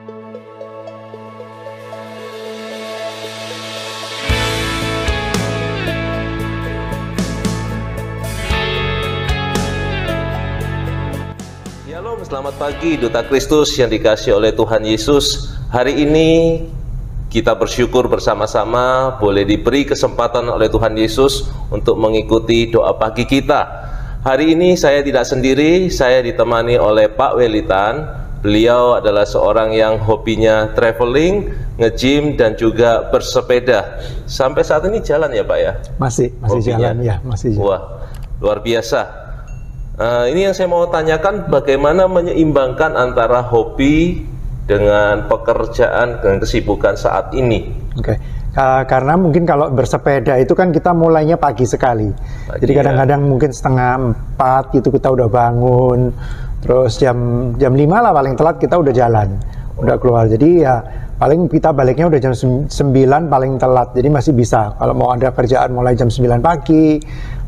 Shalom, selamat pagi Duta Kristus yang dikasihi oleh Tuhan Yesus. Hari ini kita bersyukur bersama-sama boleh diberi kesempatan oleh Tuhan Yesus untuk mengikuti doa pagi kita. Hari ini saya tidak sendiri, saya ditemani oleh Pak Welitan. Beliau adalah seorang yang hobinya traveling, nge-gym dan juga bersepeda. Sampai saat ini jalan ya Pak ya? Masih Hobinya. jalan ya, masih jalan. Wah, luar biasa. Ini yang saya mau tanyakan, bagaimana menyeimbangkan antara hobi dengan pekerjaan, dengan kesibukan saat ini? Oke. Karena mungkin kalau bersepeda itu kan kita mulainya pagi sekali. Jadi kadang-kadang mungkin 3:30 gitu kita udah bangun. Terus jam 5 lah paling telat kita udah jalan, udah keluar. Jadi ya paling kita baliknya udah jam 9 paling telat. Jadi masih bisa. Kalau mau ada kerjaan mulai jam 9 pagi,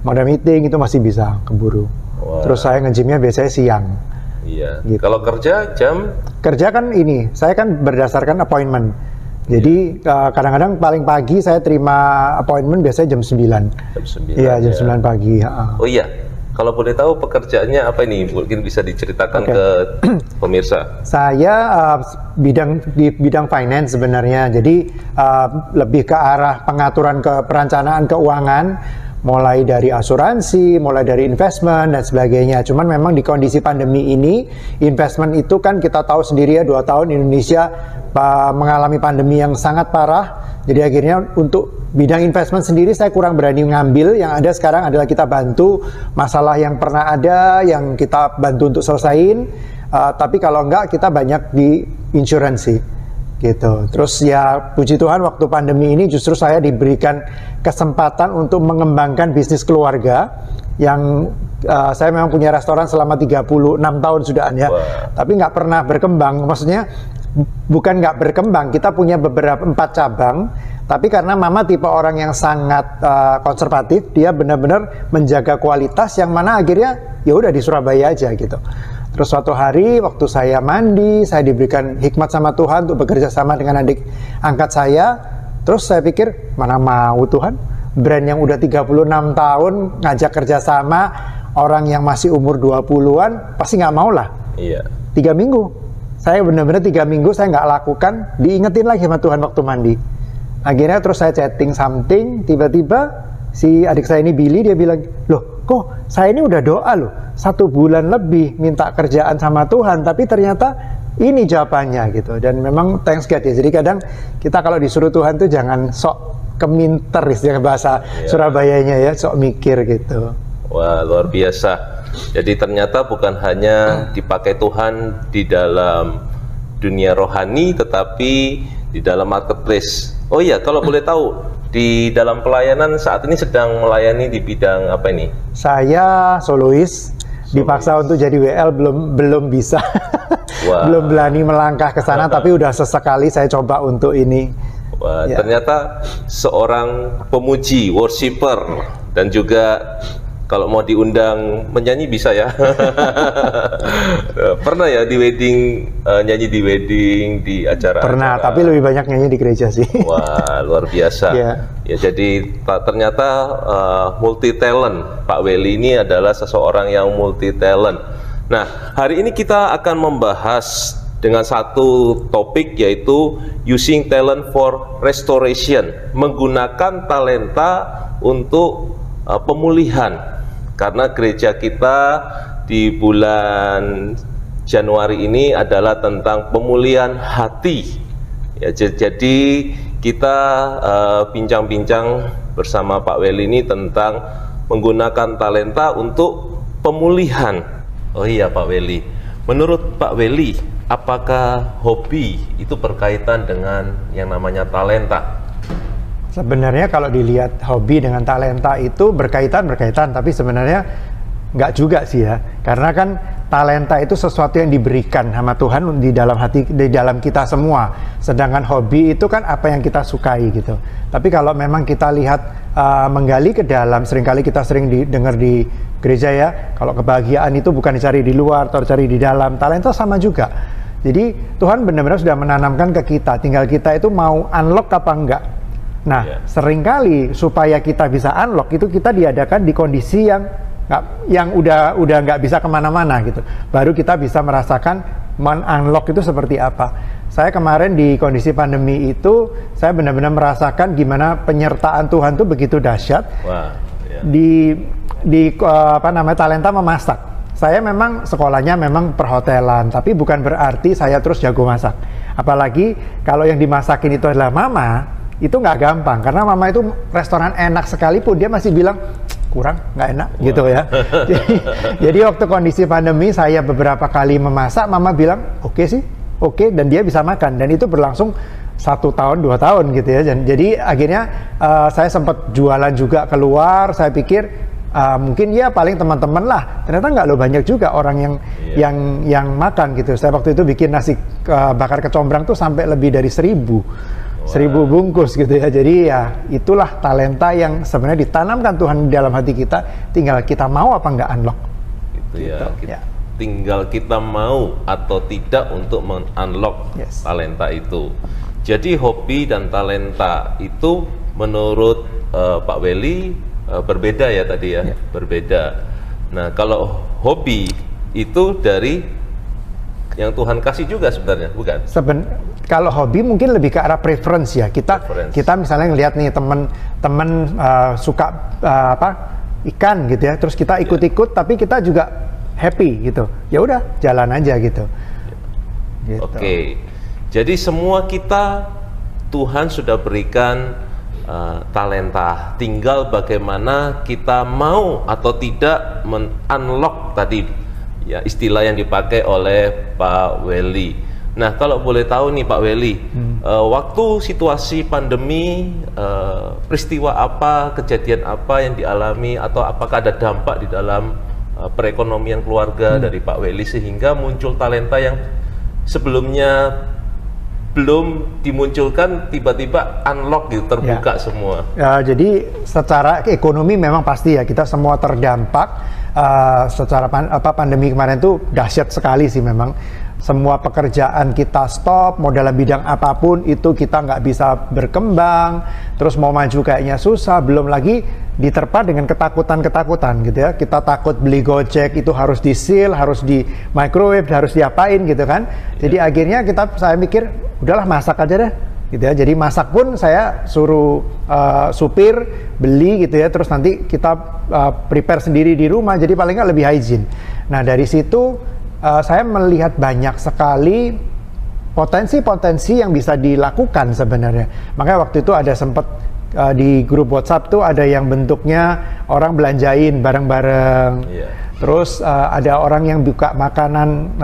mau ada meeting itu masih bisa keburu. Wah. Terus saya nge-gymnya biasanya siang. Iya. Gitu. Kalau kerja jam? Kerja kan ini, saya kan berdasarkan appointment. Jadi kadang-kadang paling pagi saya terima appointment biasanya jam 9. Jam 9. Iya, jam 9 pagi. Oh iya. Kalau boleh tahu pekerjaannya apa ini? Mungkin bisa diceritakan ke pemirsa. Saya di bidang finance sebenarnya. Jadi lebih ke arah pengaturan perencanaan keuangan, mulai dari asuransi, mulai dari investment dan sebagainya. Cuman memang di kondisi pandemi ini, investment itu kan kita tahu sendiri ya, 2 tahun Indonesia mengalami pandemi yang sangat parah. Jadi akhirnya untuk bidang investment sendiri saya kurang berani ngambil. Yang ada sekarang adalah kita bantu masalah yang pernah ada, yang kita bantu untuk selesaiin. Tapi kalau enggak, kita banyak di insuransi. Gitu. Terus ya puji Tuhan waktu pandemi ini justru saya diberikan kesempatan untuk mengembangkan bisnis keluarga yang saya memang punya restoran selama 36 tahun sudah ya. Wow. Tapi nggak pernah berkembang. Maksudnya bukan nggak berkembang, kita punya beberapa 4 cabang. Tapi karena mama tipe orang yang sangat konservatif, dia benar-benar menjaga kualitas yang mana akhirnya ya udah di Surabaya aja gitu. Terus suatu hari waktu saya mandi, saya diberikan hikmat sama Tuhan untuk bekerja sama dengan adik angkat saya. Terus saya pikir, mana mau Tuhan, brand yang udah 36 tahun ngajak kerjasama, orang yang masih umur 20-an, pasti nggak mau lah. Iya. 3 minggu, saya benar-benar 3 minggu saya nggak lakukan, diingetin lagi sama Tuhan waktu mandi. Akhirnya terus saya chatting something, tiba-tiba si adik saya ini Billy, dia bilang, loh kok saya ini udah doa loh 1 bulan lebih minta kerjaan sama Tuhan, tapi ternyata ini jawabannya gitu. Dan memang thanks God ya, jadi kadang kita kalau disuruh Tuhan tuh jangan sok keminter istilah bahasa Surabayanya ya, sok mikir gitu. Wah, luar biasa. Jadi ternyata bukan hanya dipakai Tuhan di dalam dunia rohani, tetapi di dalam marketplace. Oh iya, kalau boleh tahu, di dalam pelayanan saat ini sedang melayani di bidang apa ini? Saya solois, dipaksa untuk jadi WL belum bisa. Wah. Belum berani melangkah ke sana, tapi udah sesekali saya coba untuk ini. Wah, ternyata seorang pemuji, worshiper, dan juga kalau mau diundang menyanyi bisa ya. Pernah ya di wedding, nyanyi di wedding, di acara. Pernah, tapi lebih banyak nyanyi di gereja sih. Wah, luar biasa. Ya, jadi ternyata multi talent. Pak Weli ini adalah seseorang yang multi talent. Nah, hari ini kita akan membahas dengan satu topik, yaitu using talent for restoration, menggunakan talenta untuk pemulihan. Karena gereja kita di bulan Januari ini adalah tentang pemulihan hati. Ya, jadi kita bincang-bincang bersama Pak Weli ini tentang menggunakan talenta untuk pemulihan. Oh iya Pak Weli, menurut Pak Weli, apakah hobi itu berkaitan dengan yang namanya talenta? Sebenarnya kalau dilihat hobi dengan talenta itu berkaitan, tapi sebenarnya nggak juga sih ya. Karena kan talenta itu sesuatu yang diberikan sama Tuhan di dalam hati, di dalam kita semua. Sedangkan hobi itu kan apa yang kita sukai gitu. Tapi kalau memang kita lihat menggali ke dalam, seringkali kita sering dengar di gereja ya, kalau kebahagiaan itu bukan dicari di luar atau dicari di dalam. Talenta sama juga. Jadi Tuhan benar-benar sudah menanamkan ke kita, tinggal kita itu mau unlock apa enggak. Nah, seringkali supaya kita bisa unlock itu kita diadakan di kondisi yang udah nggak bisa kemana-mana gitu. Baru kita bisa merasakan unlock itu seperti apa. Saya kemarin di kondisi pandemi itu, saya benar-benar merasakan gimana penyertaan Tuhan tuh begitu dahsyat. Wah, di talenta memasak. Saya memang sekolahnya memang perhotelan, tapi bukan berarti saya terus jago masak. Apalagi kalau yang dimasakin itu adalah mama, itu nggak gampang. Karena mama itu restoran enak sekalipun, dia masih bilang, kurang, nggak enak, gitu ya. Jadi waktu kondisi pandemi, saya beberapa kali memasak, mama bilang, oke sih, oke, dan dia bisa makan. Dan itu berlangsung 1 tahun, 2 tahun gitu ya. Jadi akhirnya saya sempat jualan juga keluar, saya pikir, mungkin ya paling teman-teman lah, ternyata nggak loh, banyak juga orang yang makan gitu. Saya waktu itu bikin nasi bakar kecombrang tuh sampai lebih dari 1.000 bungkus gitu ya. Jadi ya itulah talenta yang sebenarnya ditanamkan Tuhan di dalam hati kita, tinggal kita mau apa nggak unlock gitu ya. Tinggal kita mau atau tidak untuk men-unlock talenta itu. Jadi hobi dan talenta itu menurut Pak Welly berbeda ya tadi ya, berbeda. Nah, kalau hobi itu dari yang Tuhan kasih juga sebenarnya, bukan? Kalau hobi mungkin lebih ke arah preference ya. Kita misalnya ngelihat nih teman-teman suka ikan gitu ya, terus kita ikut-ikut, tapi kita juga happy gitu. Ya udah, jalan aja gitu. Oke. Jadi semua kita Tuhan sudah berikan talenta, tinggal bagaimana kita mau atau tidak men-unlock tadi ya, istilah yang dipakai oleh Pak Welly. Nah, kalau boleh tahu nih Pak Welly, waktu situasi pandemi, peristiwa apa, kejadian apa yang dialami, atau apakah ada dampak di dalam perekonomian keluarga dari Pak Welly sehingga muncul talenta yang sebelumnya belum dimunculkan, tiba-tiba unlock gitu, terbuka semua. Jadi secara ekonomi memang pasti ya kita semua terdampak. Secara pandemi kemarin itu dahsyat sekali sih memang. Semua pekerjaan kita stop, mau dalam bidang apapun itu kita nggak bisa berkembang, terus mau maju kayaknya susah, belum lagi diterpa dengan ketakutan-ketakutan gitu ya. Kita takut beli Gojek itu harus di-seal, harus di microwave, harus diapain gitu kan. Jadi akhirnya saya mikir, udahlah masak aja deh gitu ya. Jadi masak pun saya suruh supir beli gitu ya, terus nanti kita prepare sendiri di rumah, jadi paling nggak lebih hygiene. Nah dari situ saya melihat banyak sekali potensi-potensi yang bisa dilakukan sebenarnya. Makanya waktu itu ada sempat di grup WhatsApp tuh ada yang bentuknya orang belanjain bareng-bareng. Terus ada orang yang buka makanan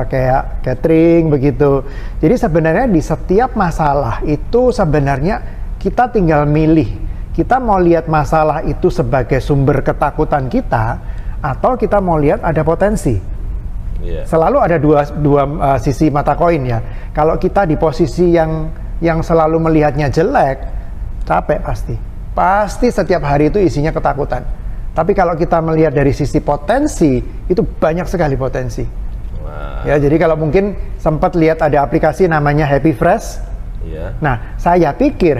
kayak catering begitu. Jadi sebenarnya di setiap masalah itu sebenarnya kita tinggal milih. Kita mau lihat masalah itu sebagai sumber ketakutan kita, atau kita mau lihat ada potensi. Selalu ada dua sisi mata koin ya. Kalau kita di posisi yang selalu melihatnya jelek, capek pasti setiap hari itu isinya ketakutan. Tapi kalau kita melihat dari sisi potensi, itu banyak sekali potensi. Ya, jadi kalau mungkin sempat lihat ada aplikasi namanya Happy Fresh. Nah, saya pikir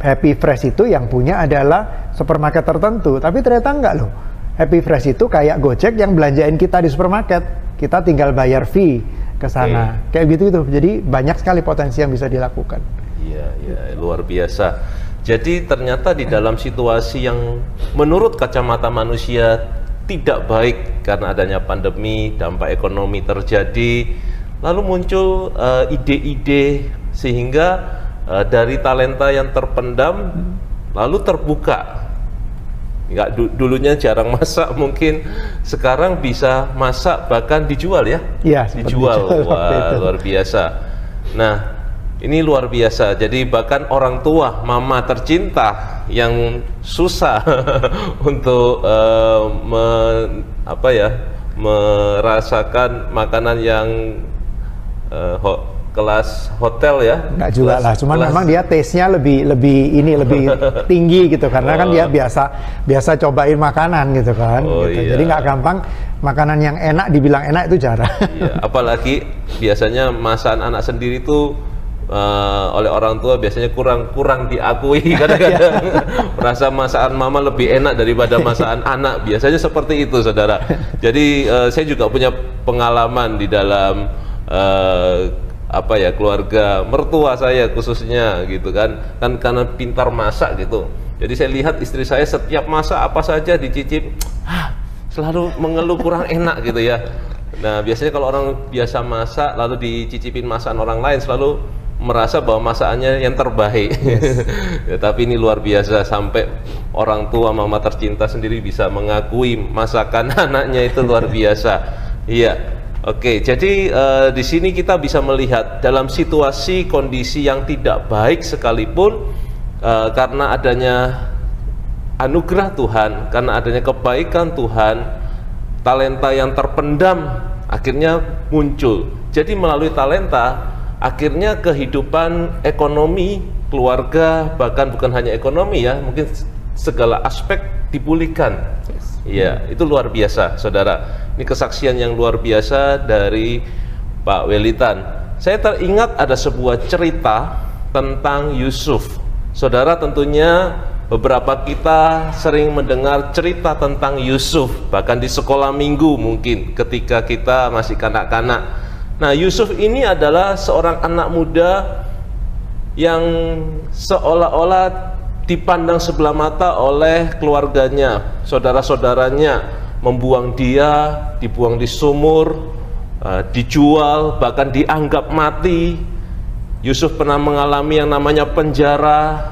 Happy Fresh itu yang punya adalah supermarket tertentu, tapi ternyata enggak loh. Happy Fresh itu kayak Gojek yang belanjain kita di supermarket. Kita tinggal bayar fee ke sana. Kayak gitu itu. Jadi banyak sekali potensi yang bisa dilakukan. Iya, luar biasa. Jadi ternyata di dalam situasi yang menurut kacamata manusia tidak baik karena adanya pandemi, dampak ekonomi terjadi, lalu muncul ide-ide sehingga dari talenta yang terpendam lalu terbuka. Dulunya jarang masak, mungkin sekarang bisa masak bahkan dijual ya? Iya, dijual. Wah, luar biasa. Nah, ini luar biasa. Jadi bahkan orang tua, mama tercinta yang susah untuk merasakan makanan yang kelas hotel ya? Enggak juga lah, cuman memang dia taste-nya lebih tinggi gitu, karena kan dia biasa cobain makanan gitu kan. Gitu. Iya. Jadi nggak gampang makanan yang enak dibilang enak itu jarang. Iya, apalagi biasanya masakan anak sendiri tuh oleh orang tua biasanya kurang diakui kadang-kadang. Merasa masakan mama lebih enak daripada masakan anak, biasanya seperti itu, saudara. Jadi saya juga punya pengalaman di dalam keluarga mertua saya khususnya gitu kan karena pintar masak gitu. Jadi saya lihat istri saya setiap masak apa saja dicicip selalu mengeluh kurang enak gitu ya. Nah, biasanya kalau orang biasa masak lalu dicicipin masakan orang lain selalu merasa bahwa masakannya yang terbaik. Ya, tapi ini luar biasa, sampai orang tua mama tercinta sendiri bisa mengakui masakan anaknya, itu luar biasa. Iya. Oke, jadi di sini kita bisa melihat dalam situasi kondisi yang tidak baik sekalipun, karena adanya anugerah Tuhan, karena adanya kebaikan Tuhan, talenta yang terpendam akhirnya muncul. Jadi melalui talenta akhirnya kehidupan ekonomi keluarga, bahkan bukan hanya ekonomi ya, mungkin segala aspek dipulihkan. Iya, itu luar biasa, saudara. Ini kesaksian yang luar biasa dari Pak Welitan. Saya teringat ada sebuah cerita tentang Yusuf. Saudara, tentunya beberapa kita sering mendengar cerita tentang Yusuf, bahkan di sekolah minggu mungkin ketika kita masih kanak-kanak. Nah, Yusuf ini adalah seorang anak muda yang seolah-olah dipandang sebelah mata oleh keluarganya, saudara-saudaranya, membuang dia, dibuang di sumur, dijual, bahkan dianggap mati. Yusuf pernah mengalami yang namanya penjara.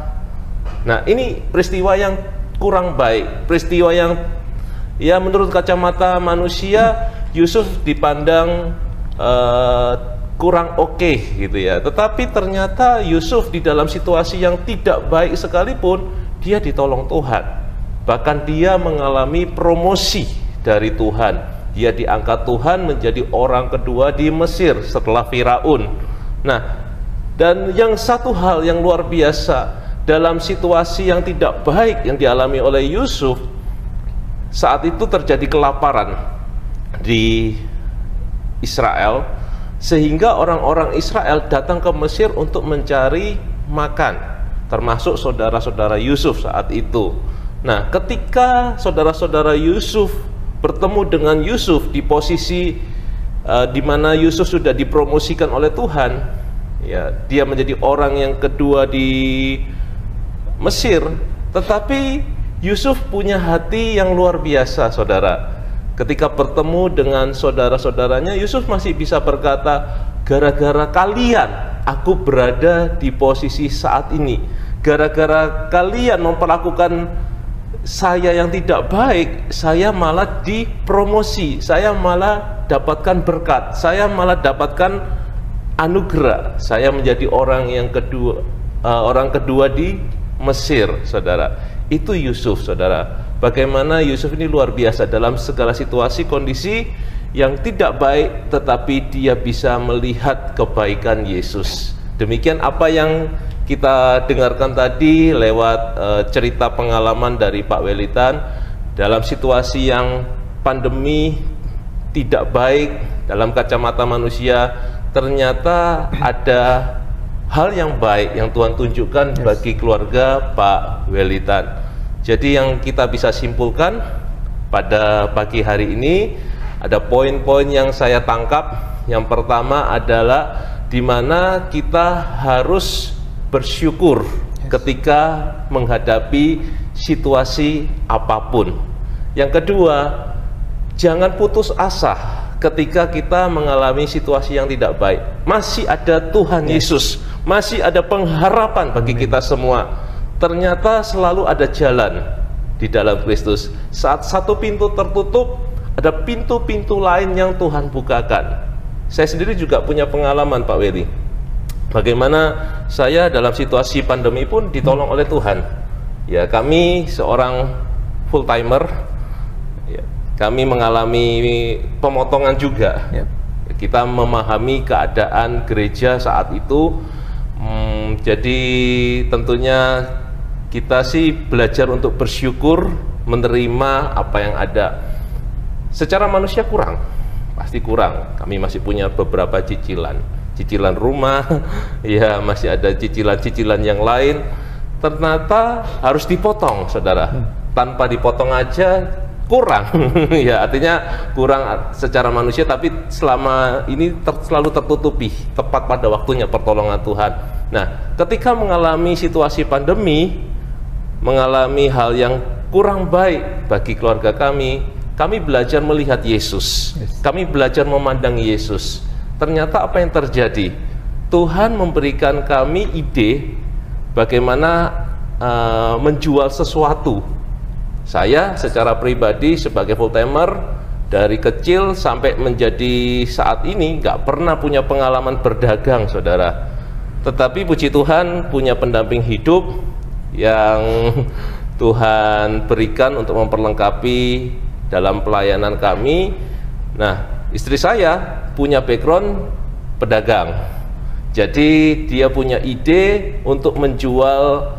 Nah, ini peristiwa yang kurang baik, peristiwa yang ya menurut kacamata manusia Yusuf dipandang kurang oke gitu ya. Tetapi ternyata Yusuf di dalam situasi yang tidak baik sekalipun, dia ditolong Tuhan. Bahkan dia mengalami promosi dari Tuhan. Dia diangkat Tuhan menjadi orang kedua di Mesir setelah Firaun. Nah, dan yang satu hal yang luar biasa, dalam situasi yang tidak baik yang dialami oleh Yusuf, saat itu terjadi kelaparan di Israel, sehingga orang-orang Israel datang ke Mesir untuk mencari makan, termasuk saudara-saudara Yusuf saat itu. Nah, ketika saudara-saudara Yusuf bertemu dengan Yusuf di posisi di mana Yusuf sudah dipromosikan oleh Tuhan, ya, dia menjadi orang yang kedua di Mesir, tetapi Yusuf punya hati yang luar biasa, saudara. Ketika bertemu dengan saudara-saudaranya, Yusuf masih bisa berkata, gara-gara kalian aku berada di posisi saat ini, gara-gara kalian memperlakukan saya yang tidak baik, saya malah dipromosi, saya malah dapatkan berkat, saya malah dapatkan anugerah, saya menjadi orang kedua di Mesir, saudara. Itu Yusuf, saudara. Bagaimana Yusuf ini luar biasa dalam segala situasi kondisi yang tidak baik, tetapi dia bisa melihat kebaikan Yesus. Demikian apa yang kita dengarkan tadi lewat cerita pengalaman dari Pak Welitan. Dalam situasi yang pandemi tidak baik dalam kacamata manusia, ternyata ada hal yang baik yang Tuhan tunjukkan bagi keluarga Pak Welitan. Jadi yang kita bisa simpulkan pada pagi hari ini, ada poin-poin yang saya tangkap. Yang pertama adalah di mana kita harus bersyukur ketika menghadapi situasi apapun. Yang kedua, jangan putus asa ketika kita mengalami situasi yang tidak baik. Masih ada Tuhan Yesus, masih ada pengharapan bagi kita semua. Ternyata selalu ada jalan di dalam Kristus. Saat satu pintu tertutup, ada pintu-pintu lain yang Tuhan bukakan. Saya sendiri juga punya pengalaman, Pak Weli. Bagaimana saya dalam situasi pandemi pun ditolong oleh Tuhan. Ya, kami seorang full timer, ya, kami mengalami pemotongan juga. Kita memahami keadaan gereja saat itu. Jadi tentunya kita sih belajar untuk bersyukur, menerima apa yang ada. Secara manusia kurang, pasti kurang. Kami masih punya beberapa cicilan rumah, ya masih ada cicilan-cicilan yang lain. Ternyata harus dipotong, saudara. Tanpa dipotong aja kurang, ya artinya kurang secara manusia, tapi selama ini selalu tertutupi tepat pada waktunya pertolongan Tuhan. Nah, ketika mengalami situasi pandemi, mengalami hal yang kurang baik bagi keluarga kami belajar melihat Yesus. Kami belajar memandang Yesus. Ternyata apa yang terjadi? Tuhan memberikan kami ide bagaimana menjual sesuatu. Saya secara pribadi sebagai full timer dari kecil sampai menjadi saat ini nggak pernah punya pengalaman berdagang, saudara. Tetapi puji Tuhan punya pendamping hidup yang Tuhan berikan untuk memperlengkapi dalam pelayanan kami. Nah, istri saya punya background pedagang. Jadi dia punya ide untuk menjual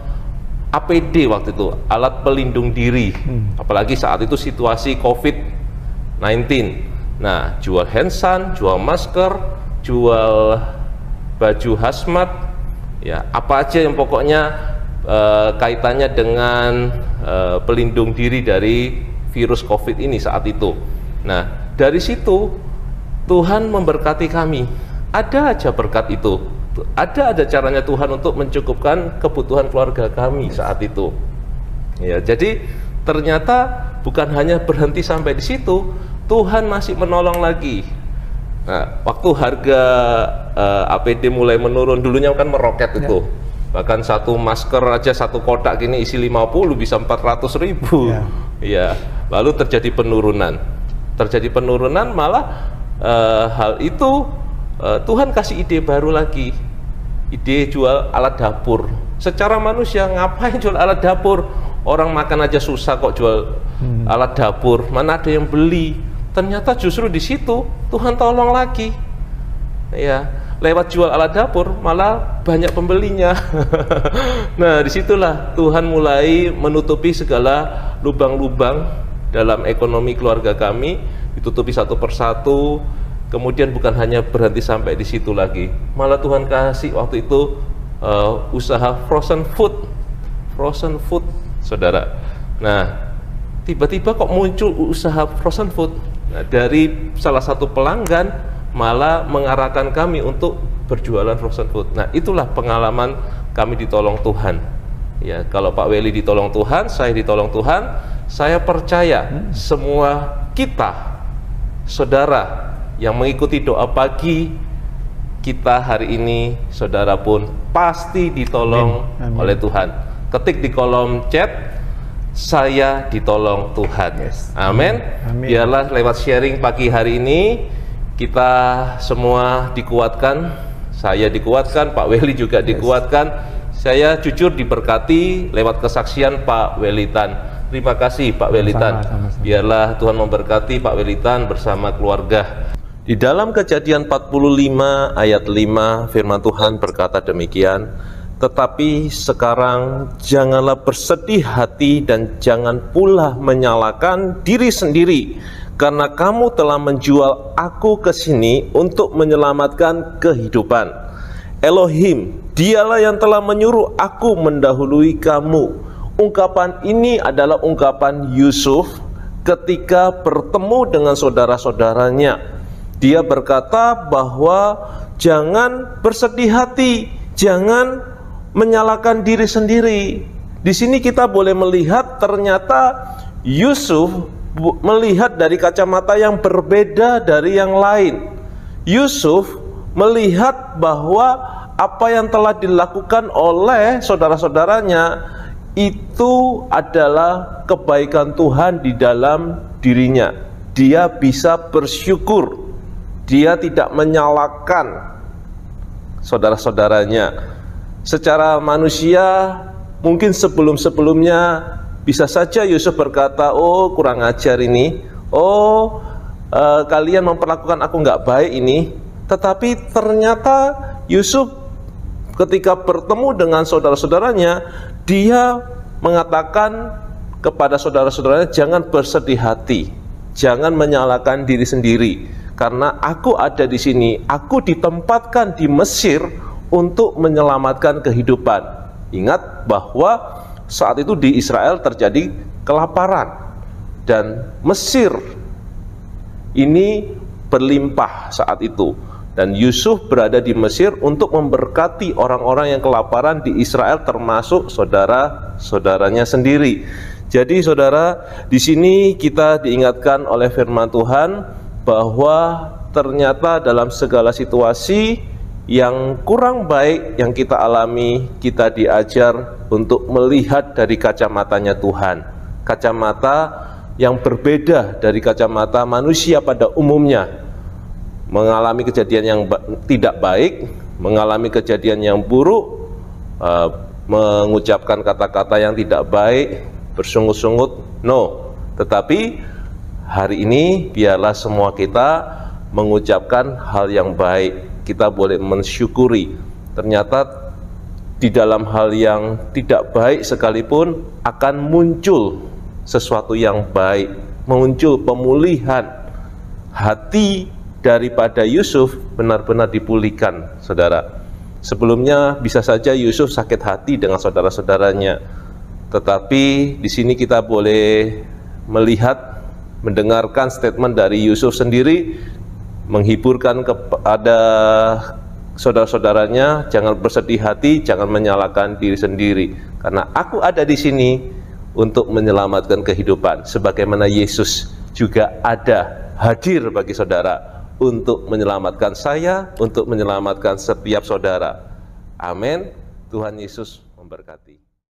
APD waktu itu, alat pelindung diri. Apalagi saat itu situasi COVID-19. Nah, jual hand san, jual masker, jual baju hazmat, ya apa aja yang pokoknya kaitannya dengan pelindung diri dari virus COVID ini saat itu. Nah, dari situ Tuhan memberkati kami. Ada aja berkat itu. Ada caranya Tuhan untuk mencukupkan kebutuhan keluarga kami saat itu. Ya, jadi ternyata bukan hanya berhenti sampai di situ, Tuhan masih menolong lagi. Nah, waktu harga APD mulai menurun, dulunya kan meroket itu. Bahkan satu masker aja satu kotak gini isi 50 bisa 400.000. Ya, lalu terjadi penurunan. Malah hal itu Tuhan kasih ide baru lagi. Ide jual alat dapur. Secara manusia ngapain jual alat dapur? Orang makan aja susah kok jual alat dapur. Mana ada yang beli? Ternyata justru di situ Tuhan tolong lagi. Ya, lewat jual alat dapur malah banyak pembelinya. Nah, disitulah Tuhan mulai menutupi segala lubang-lubang dalam ekonomi keluarga kami, ditutupi satu persatu. Kemudian bukan hanya berhenti sampai di situ lagi, malah Tuhan kasih waktu itu usaha frozen food, saudara. Nah, tiba-tiba kok muncul usaha frozen food. Nah, dari salah satu pelanggan malah mengarahkan kami untuk berjualan frozen food. Nah, itulah pengalaman kami ditolong Tuhan. Ya, kalau Pak Weli ditolong Tuhan, saya ditolong Tuhan, saya percaya semua kita, saudara yang mengikuti doa pagi kita hari ini, saudara pun pasti ditolong oleh Tuhan. Ketik di kolom chat, saya ditolong Tuhan. Amin. Biarlah lewat sharing pagi hari ini kita semua dikuatkan. Saya dikuatkan, Pak Weli juga dikuatkan. Saya jujur diberkati lewat kesaksian Pak Welitan. Terima kasih Pak Welitan. Biarlah Tuhan memberkati Pak Welitan bersama keluarga. Di dalam Kejadian 45 ayat 5 firman Tuhan berkata demikian, tetapi sekarang janganlah bersedih hati dan jangan pula menyalahkan diri sendiri, karena kamu telah menjual aku ke sini untuk menyelamatkan kehidupan. Elohim, dialah yang telah menyuruh aku mendahului kamu. Ungkapan ini adalah ungkapan Yusuf ketika bertemu dengan saudara-saudaranya. Dia berkata bahwa jangan bersedih hati, jangan menyalahkan diri sendiri. Di sini kita boleh melihat ternyata Yusuf melihat dari kacamata yang berbeda dari yang lain. Yusuf melihat bahwa apa yang telah dilakukan oleh saudara-saudaranya itu adalah kebaikan Tuhan di dalam dirinya. Dia bisa bersyukur. Dia tidak menyalahkan saudara-saudaranya. Secara manusia mungkin sebelum-sebelumnya bisa saja Yusuf berkata, oh kurang ajar ini, oh kalian memperlakukan aku nggak baik ini. Tetapi ternyata Yusuf ketika bertemu dengan saudara-saudaranya, dia mengatakan kepada saudara-saudaranya, jangan bersedih hati, jangan menyalahkan diri sendiri, karena aku ada di sini, aku ditempatkan di Mesir untuk menyelamatkan kehidupan. Ingat bahwa saat itu di Israel terjadi kelaparan, dan Mesir ini berlimpah saat itu, dan Yusuf berada di Mesir untuk memberkati orang-orang yang kelaparan di Israel, termasuk saudara-saudaranya sendiri. Jadi saudara, di sini kita diingatkan oleh firman Tuhan bahwa ternyata dalam segala situasi yang kurang baik yang kita alami, kita diajar untuk melihat dari kacamatanya Tuhan, kacamata yang berbeda dari kacamata manusia pada umumnya. Mengalami kejadian yang tidak baik, mengalami kejadian yang buruk, mengucapkan kata-kata yang tidak baik, bersungut-sungut, no. Tetapi hari ini biarlah semua kita mengucapkan hal yang baik. Kita boleh mensyukuri. Ternyata di dalam hal yang tidak baik sekalipun akan muncul sesuatu yang baik, muncul pemulihan. Hati daripada Yusuf benar-benar dipulihkan, saudara. Sebelumnya bisa saja Yusuf sakit hati dengan saudara-saudaranya, tetapi di sini kita boleh melihat, mendengarkan statement dari Yusuf sendiri, menghiburkan kepada saudara-saudaranya, jangan bersedih hati, jangan menyalahkan diri sendiri, karena aku ada di sini untuk menyelamatkan kehidupan, sebagaimana Yesus juga ada hadir bagi saudara untuk menyelamatkan saya, untuk menyelamatkan setiap saudara. Amin. Tuhan Yesus memberkati.